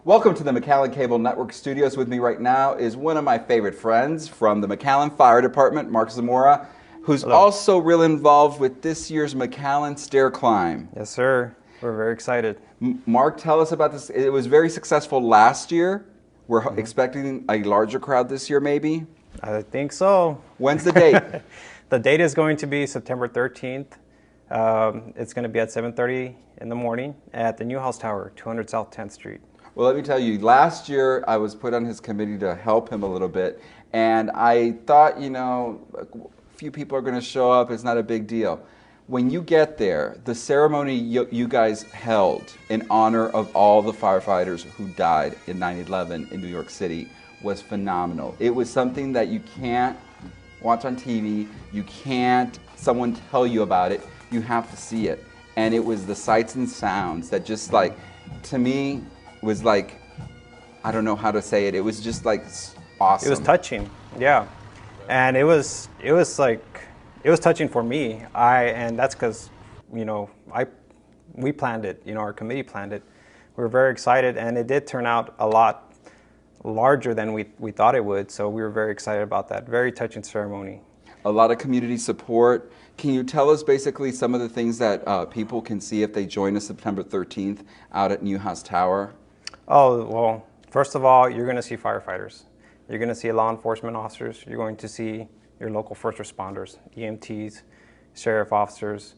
Welcome to the McAllen Cable Network studios. With me right now is one of my favorite friends from the McAllen Fire Department, Mark Zamora, who's Hello. also really involved with this year's McAllen Stair Climb. Yes, sir. We're very excited. Mark, tell us about this. It was very successful last year. We're expecting a larger crowd this year, maybe? I think so. When's the date? The date is going to be September 13th. It's going to be at 7:30 in the morning at the Newhouse Tower, 200 South 10th Street. Well, let me tell you, last year I was put on his committee to help him a little bit, and I thought, a few people are going to show up, it's not a big deal. When you get there, the ceremony you guys held in honor of all the firefighters who died in 9/11 in New York City was phenomenal. It was something that you can't watch on TV, you can't someone tell you about it, you have to see it. And it was the sights and sounds that just like, to me, was like, I don't know how to say it. It was just like awesome. It was touching, yeah, and it was touching for me. And that's because we planned it. Our committee planned it. We were very excited, and it did turn out a lot larger than we thought it would. So we were very excited about that. Very touching ceremony. A lot of community support. Can you tell us basically some of the things that people can see if they join us September 13th out at Newhouse Tower? Oh, well, first of all, you're going to see firefighters. You're going to see law enforcement officers. You're going to see your local first responders, EMTs, sheriff officers.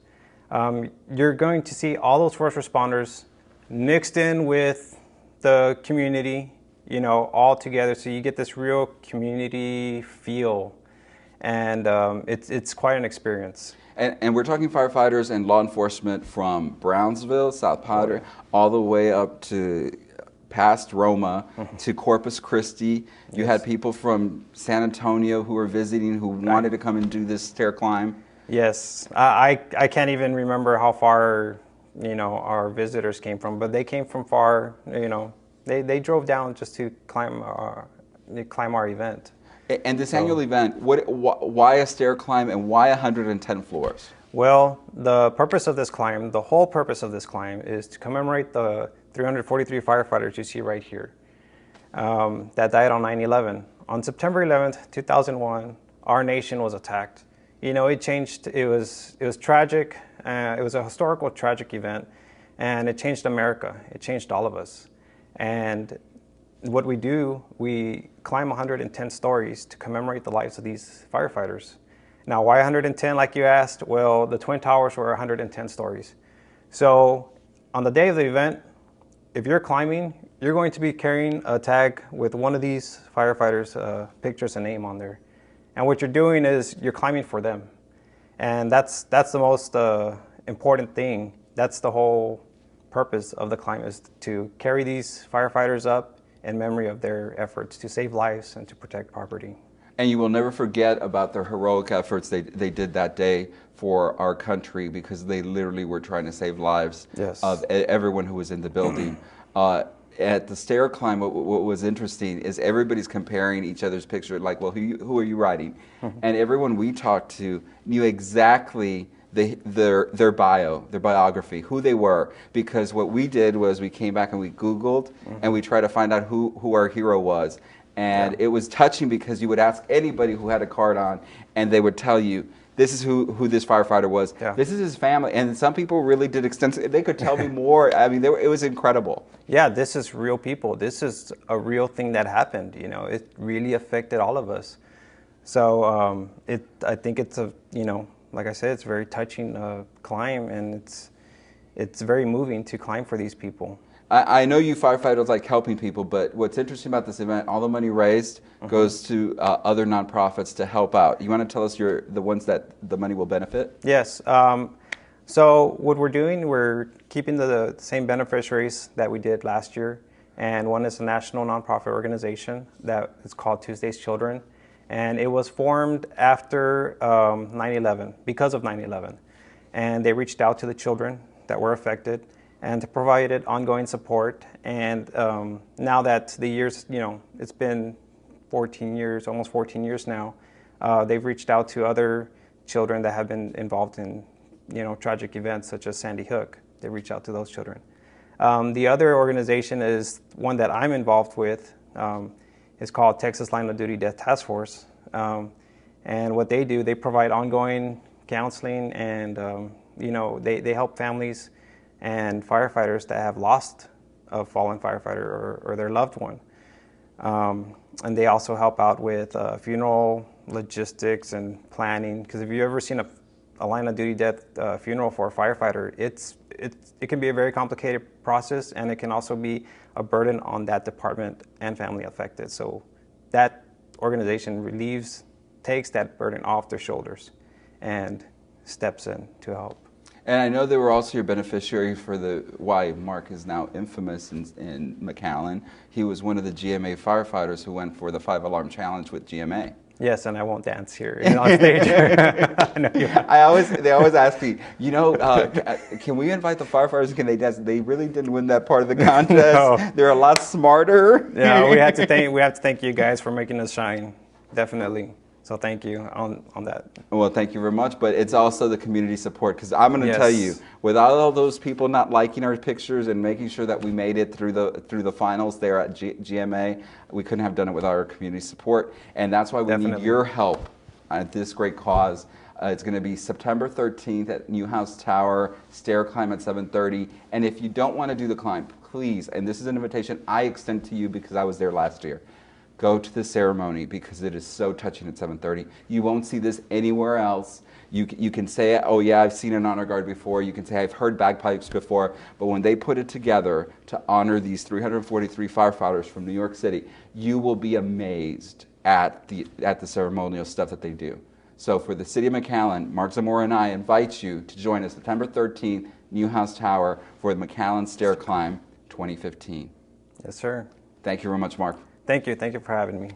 You're going to see all those first responders mixed in with the community, all together. So you get this real community feel, and it's quite an experience. And we're talking firefighters and law enforcement from Brownsville, South Powder, all the way up to past Roma to Corpus Christi. You had people from San Antonio who were visiting who wanted to come and do this stair climb. Yes, I can't even remember how far our visitors came from, but they came from far. They drove down just to climb our event. And this annual event, why a stair climb and why 110 floors? Well, the purpose of this climb, the whole purpose of this climb, is to commemorate the 343 firefighters you see right here that died on 9/11. On September 11th, 2001, our nation was attacked. It changed. It was tragic. It was a historical, tragic event, and it changed America. It changed all of us. And what we do, we climb 110 stories to commemorate the lives of these firefighters. Now, why 110, like you asked? Well, the Twin Towers were 110 stories. So on the day of the event, if you're climbing, you're going to be carrying a tag with one of these firefighters' pictures and name on there. And what you're doing is you're climbing for them. And that's the most important thing. That's the whole purpose of the climb, is to carry these firefighters up in memory of their efforts to save lives and to protect property. And you will never forget about their heroic efforts they did that day for our country, because they literally were trying to save lives of everyone who was in the building. At the stair climb, what was interesting is everybody's comparing each other's picture, like, well, who are you riding? And everyone we talked to knew exactly their biography, who they were, because what we did was we came back and we Googled and we tried to find out who our hero was. And it was touching because you would ask anybody who had a card on and they would tell you, this is who this firefighter was. Yeah. This is his family. And some people really did extensive, they could tell me more. I mean, it was incredible. Yeah, this is real people. This is a real thing that happened. It really affected all of us. So I think it's like I said, it's a very touching climb, and it's very moving to climb for these people. I know you firefighters like helping people, but what's interesting about this event, all the money raised goes to other nonprofits to help out. You want to tell us the ones that the money will benefit? Yes. So what we're doing, we're keeping the same beneficiaries that we did last year, and one is a national nonprofit organization that is called Tuesday's Children, and it was formed after 9/11, because of 9/11, and they reached out to the children that were affected and to provide it ongoing support. And now that the years, it's been 14 years, almost 14 years now, they've reached out to other children that have been involved in, tragic events such as Sandy Hook. They reach out to those children. The other organization is one that I'm involved with. It's called Texas Line of Duty Death Task Force. And what they do, they provide ongoing counseling and, they help families and firefighters that have lost a fallen firefighter or their loved one. And they also help out with funeral logistics and planning. Because if you've ever seen a line of duty death funeral for a firefighter, it can be a very complicated process, and it can also be a burden on that department and family affected. So that organization takes that burden off their shoulders and steps in to help. And I know they were also your beneficiary for why Mark is now infamous in McAllen. He was one of the GMA firefighters who went for the 5-alarm challenge with GMA. Yes, and I won't dance here on stage. They always ask me, can we invite the firefighters? Can they dance? They really didn't win that part of the contest. No. They're a lot smarter. Yeah, we have to thank you guys for making us shine, definitely. So thank you on that. Well, thank you very much. But it's also the community support, because I'm going to tell you, without all those people not liking our pictures and making sure that we made it through the finals there at GMA, we couldn't have done it without our community support. And that's why we need your help at this great cause. It's going to be September 13th at Newhouse Tower, stair climb at 7:30. And if you don't want to do the climb, please, and this is an invitation I extend to you because I was there last year, go to the ceremony, because it is so touching at 7:30. You won't see this anywhere else. You can say, oh yeah, I've seen an honor guard before. You can say, I've heard bagpipes before. But when they put it together to honor these 343 firefighters from New York City, you will be amazed at the ceremonial stuff that they do. So for the City of McAllen, Mark Zamora and I invite you to join us September 13th, Newhouse Tower, for the McAllen Stair Climb 2015. Yes, sir. Thank you very much, Mark. Thank you. Thank you for having me.